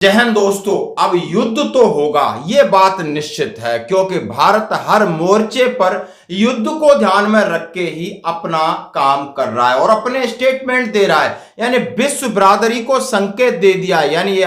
जय हिंद दोस्तों। अब युद्ध तो होगा, ये बात निश्चित है, क्योंकि भारत हर मोर्चे पर युद्ध को ध्यान में रख के ही अपना काम कर रहा है और अपने स्टेटमेंट दे रहा है। यानी विश्व बिरादरी को संकेत दे दिया है। यानी ये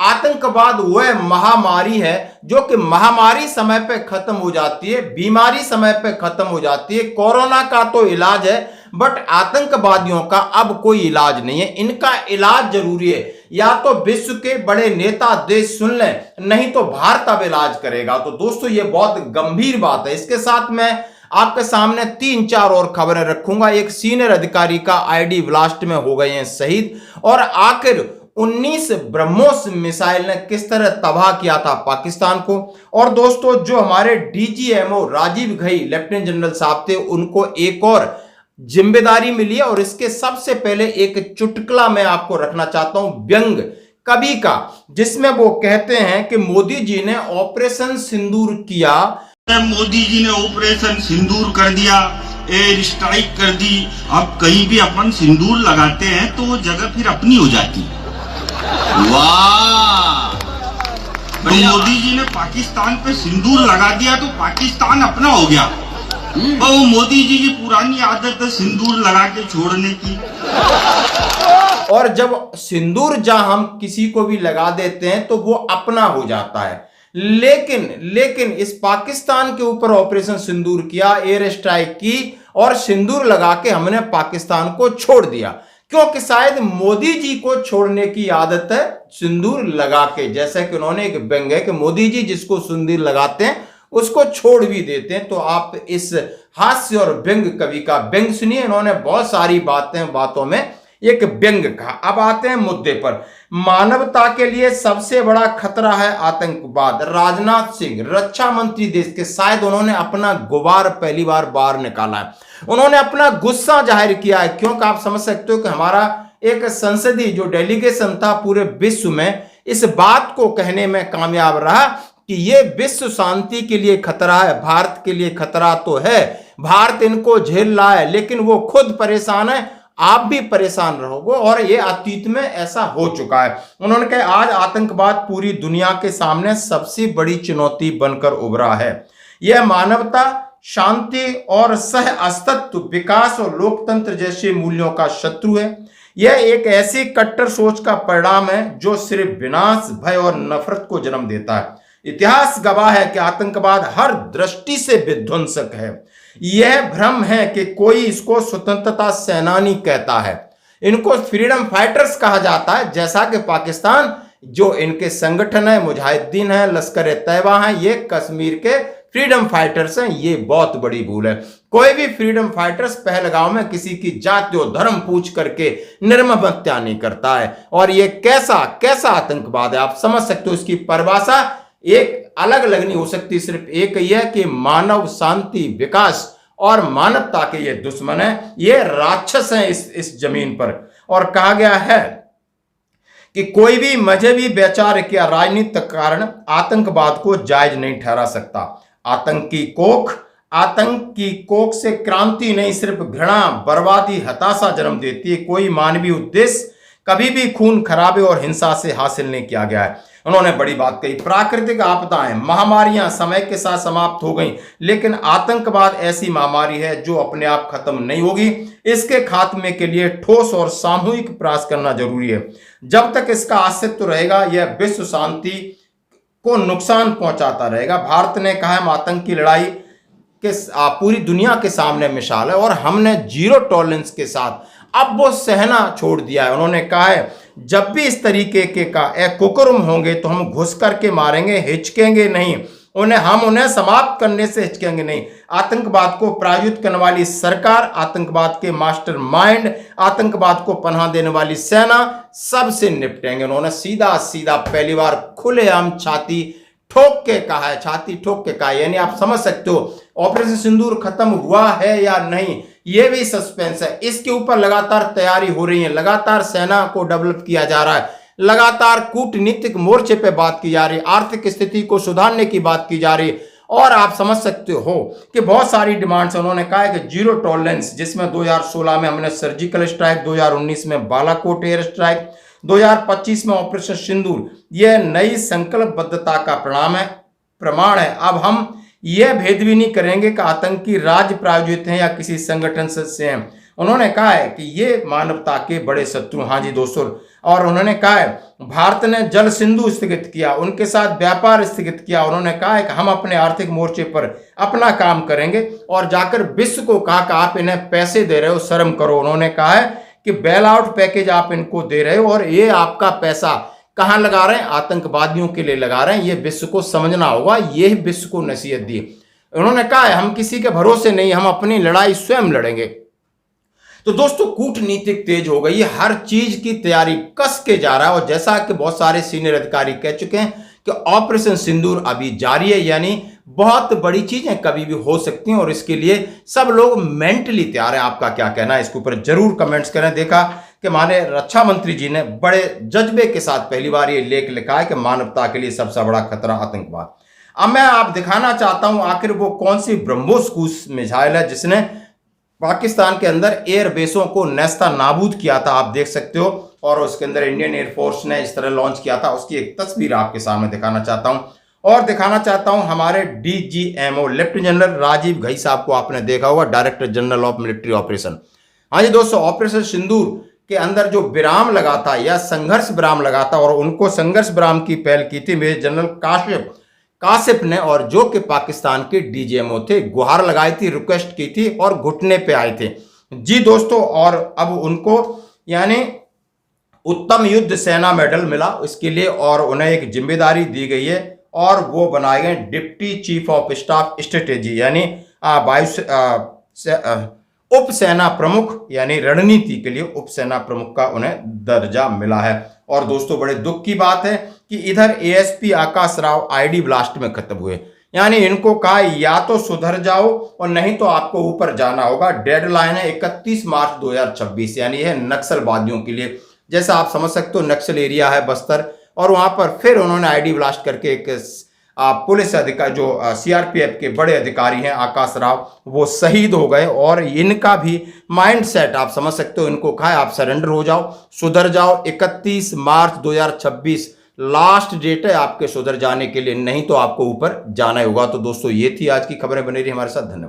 आतंकवाद वह महामारी है जो कि महामारी समय पे खत्म हो जाती है, बीमारी समय पे खत्म हो जाती है। कोरोना का तो इलाज है, बट आतंकवादियों का अब कोई इलाज नहीं है। इनका इलाज जरूरी है। या तो विश्व के बड़े नेता देश सुन लें, नहीं तो भारत अब इलाज करेगा। तो दोस्तों ये बहुत गंभीर बात है। इसके साथ मैं आपके सामने 3-4 और खबरें रखूंगा। एक सीनियर अधिकारी का आईडी ब्लास्ट में हो गए हैं शहीद, और आखिर 19 ब्रह्मोस मिसाइल ने किस तरह तबाह किया था पाकिस्तान को। और दोस्तों जो हमारे DGMO Rajiv Ghai lieutenant general साहब थे, उनको एक और जिम्मेदारी मिली है। और इसके सबसे पहले एक चुटकुला मैं आपको रखना चाहता हूं, व्यंग कवि का, जिसमें वो कहते हैं कि मोदी जी ने ऑपरेशन सिंदूर किया। मोदी जी ने ऑपरेशन सिंदूर कर दिया, एयर स्ट्राइक कर दी। अब कहीं भी अपन सिंदूर लगाते हैं तो वो जगह फिर अपनी हो जाती है। वाह! तो मोदी जी ने पाकिस्तान पे सिंदूर लगा दिया तो पाकिस्तान अपना हो गया। वो मोदी जी की पुरानी आदत है सिंदूर लगा के छोड़ने की। और जब सिंदूर जहां हम किसी को भी लगा देते हैं तो वो अपना हो जाता है। लेकिन इस पाकिस्तान के ऊपर ऑपरेशन सिंदूर किया, एयर स्ट्राइक की और सिंदूर लगा के हमने पाकिस्तान को छोड़ दिया, क्योंकि शायद मोदी जी को छोड़ने की आदत है सिंदूर लगा के। जैसे कि उन्होंने एक व्यंग है कि मोदी जी जिसको सिंदूर लगाते हैं उसको छोड़ भी देते हैं। तो आप इस हास्य और व्यंग कवि का व्यंग सुनिए। इन्होंने बहुत सारी बातों में एक व्यंग कहा। अब आते हैं मुद्दे पर। मानवता के लिए सबसे बड़ा खतरा है आतंकवाद। राजनाथ सिंह रक्षा मंत्री देश के, शायद उन्होंने अपना गुबार पहली बार बाहर निकाला है। उन्होंने अपना गुस्सा जाहिर किया है, क्योंकि आप समझ सकते हो कि हमारा एक संसदीय जो डेलीगेशन था पूरे विश्व में इस बात को कहने में कामयाब रहा कि ये विश्व शांति के लिए खतरा है, भारत के लिए खतरा तो है, भारत इनको झेल रहा है, लेकिन वो खुद परेशान है, आप भी परेशान रहोगे। और ये अतीत में ऐसा हो चुका है। उन्होंने कहा आज आतंकवाद पूरी दुनिया के सामने सबसे बड़ी चुनौती बनकर उभरा है। यह मानवता, शांति और सह अस्तित्व, विकास और लोकतंत्र जैसे मूल्यों का शत्रु है। यह एक ऐसी कट्टर सोच का परिणाम है जो सिर्फ विनाश, भय और नफरत को जन्म देता है। इतिहास गवाह है कि आतंकवाद हर दृष्टि से विध्वंसक है। यह भ्रम है कि कोई इसको स्वतंत्रता सेनानी कहता है। इनको फ्रीडम फाइटर्स कहा जाता है, जैसा कि पाकिस्तान जो इनके संगठन है, मुजाहिदीन है, लश्कर ए तैयबा है, ये कश्मीर के फ्रीडम फाइटर्स हैं। ये बहुत बड़ी भूल है। कोई भी फ्रीडम फाइटर्स पहलगांव में किसी की जाति और धर्म पूछ करके निर्मम हत्या नहीं करता है। और ये कैसा आतंकवाद है, आप समझ सकते हो। इसकी परिभाषा एक अलग नहीं हो सकती, सिर्फ एक ही है कि मानव, शांति, विकास और मानवता के ये दुश्मन है, ये राक्षस हैं इस जमीन पर। और कहा गया है कि कोई भी मजहबी वैचारिक या राजनीतिक कारण आतंकवाद को जायज नहीं ठहरा सकता। आतंकी कोख से क्रांति नहीं, सिर्फ घृणा, बर्बादी, हताशा जन्म देती है। कोई मानवीय उद्देश्य कभी भी खून खराबे और हिंसा से हासिल नहीं किया गया है। उन्होंने बड़ी बात कही। प्राकृतिक आपदाएं, महामारियां समय के साथ समाप्त हो गई, लेकिन आतंकवाद ऐसी महामारी है जो अपने आप खत्म नहीं होगी। इसके खात्मे के लिए ठोस और सामूहिक प्रयास करना जरूरी है। जब तक इसका अस्तित्व रहेगा यह विश्व शांति को नुकसान पहुंचाता रहेगा। भारत ने कहा है आतंक की लड़ाई के पूरी दुनिया के सामने मिसाल है और हमने जीरो टॉलरेंस के साथ अब वो सहना छोड़ दिया है। उन्होंने कहा है जब भी इस तरीके के कुकर्म होंगे तो हम घुस करके मारेंगे, हिचकेंगे नहीं। हम उन्हें समाप्त करने से हिचकेंगे नहीं। आतंकवाद को प्रायोजित करने वाली सरकार, आतंकवाद के मास्टरमाइंड, आतंकवाद को पनाह देने वाली सेना, सबसे निपटेंगे। उन्होंने सीधा पहली बार खुलेआम छाती ठोक के कहा है। यानी आप समझ सकते हो ऑपरेशन सिंदूर खत्म हुआ है या नहीं, ये भी सस्पेंस है। इसके ऊपर लगातार तैयारी हो रही है, लगातार सेना को डेवलप किया जा रहा है, लगातार कूटनीतिक मोर्चे पे बात की जा रही है, आर्थिक स्थिति को सुधारने की बात की जा रही है। और आप समझ सकते हो कि बहुत सारी डिमांड्स। उन्होंने कहा है कि जीरो टॉलरेंस, जिसमें 2016 में हमने सर्जिकल स्ट्राइक, 2019 में बालाकोट एयर स्ट्राइक, 2025 में ऑपरेशन सिंदूर यह नई संकल्पबद्धता का प्रमाण है। अब हम यह भेद भी नहीं करेंगे कि आतंकी राज्य प्रायोजित हैं या किसी संगठन से हैं। उन्होंने कहा है कि ये मानवता के बड़े शत्रु। हाँ जी दोस्तों, और उन्होंने कहा है भारत ने जल सिंधु स्थगित किया, उनके साथ व्यापार स्थगित किया। उन्होंने कहा है कि हम अपने आर्थिक मोर्चे पर अपना काम करेंगे और जाकर विश्व को कहा कि आप इन्हें पैसे दे रहे हो, शर्म करो। उन्होंने कहा है कि बेल आउट पैकेज आप इनको दे रहे हो और ये आपका पैसा कहां लगा रहे हैं? आतंकवादियों के लिए लगा रहे हैं। ये विश्व को समझना होगा, ये विश्व को नसीहत दी। उन्होंने कहा है हम किसी के भरोसे नहीं, हम अपनी लड़ाई स्वयं लड़ेंगे। तो दोस्तों कूटनीतिक तेज हो गई, हर चीज की तैयारी कस के जा रहा है। और जैसा कि बहुत सारे सीनियर अधिकारी कह चुके हैं कि ऑपरेशन सिंदूर अभी जारी है, यानी बहुत बड़ी चीजें कभी भी हो सकती हैं और इसके लिए सब लोग मेंटली तैयार हैं। आपका क्या कहना है इसके ऊपर जरूर कमेंट्स करें। देखा कि हमारे रक्षा मंत्री जी ने बड़े जज्बे के साथ पहली बार ये लेख लिखा है कि मानवता के लिए सबसे बड़ा खतरा आतंकवाद। अब मैं आप दिखाना चाहता हूं आखिर वो कौन सी ब्रह्मोस मिसाइल है जिसने पाकिस्तान के अंदर एयरबेसों को नेस्ता नाबूद किया था। आप देख सकते हो, और उसके अंदर इंडियन एयरफोर्स ने इस तरह लॉन्च किया था। उसकी एक तस्वीर आपके सामने दिखाना चाहता हूं और दिखाना चाहता हूं हमारे DGMO lieutenant general Rajiv Ghai साहब को आपने देखा होगा, director general of military operation. हाँ जी दोस्तों, ऑपरेशन सिंदूर के अंदर जो विराम लगा था या संघर्ष विराम लगा था, और उनको संघर्ष विराम की पहल की थी मेजर जनरल कासिफ ने, और जो कि पाकिस्तान के DGMO थे। गुहार लगाई थी, रिक्वेस्ट की थी और घुटने पे आए थे जी दोस्तों। और अब उनको यानी उत्तम युद्ध सेना मेडल मिला इसके लिए, और उन्हें एक जिम्मेदारी दी गई है और वो बनाए गए deputy chief of staff strategy, यानी उप सेना प्रमुख, यानी रणनीति के लिए उप सेना प्रमुख का उन्हें दर्जा मिला है। और दोस्तों बड़े दुख की बात है कि इधर ASP आकाश राव ID ब्लास्ट में खत्म हुए, यानी इनको कहा या तो सुधर जाओ और नहीं तो आपको ऊपर जाना होगा। डेडलाइन है 31 मार्च 2026, यानी यह नक्सलवादियों के लिए। जैसा आप समझ सकते हो नक्सल एरिया है बस्तर, और वहां पर फिर उन्होंने ID ब्लास्ट करके एक पुलिस अधिकारी जो CRPF के बड़े अधिकारी हैं आकाश राव, वो शहीद हो गए। और इनका भी माइंड सेट आप समझ सकते हो, इनको कहा आप सरेंडर हो जाओ, सुधर जाओ। 31 मार्च 2026 लास्ट डेट है आपके सुधर जाने के लिए, नहीं तो आपको ऊपर जाना ही होगा। तो दोस्तों ये थी आज की खबरें, बनी रही हमारे साथ। धन्यवाद।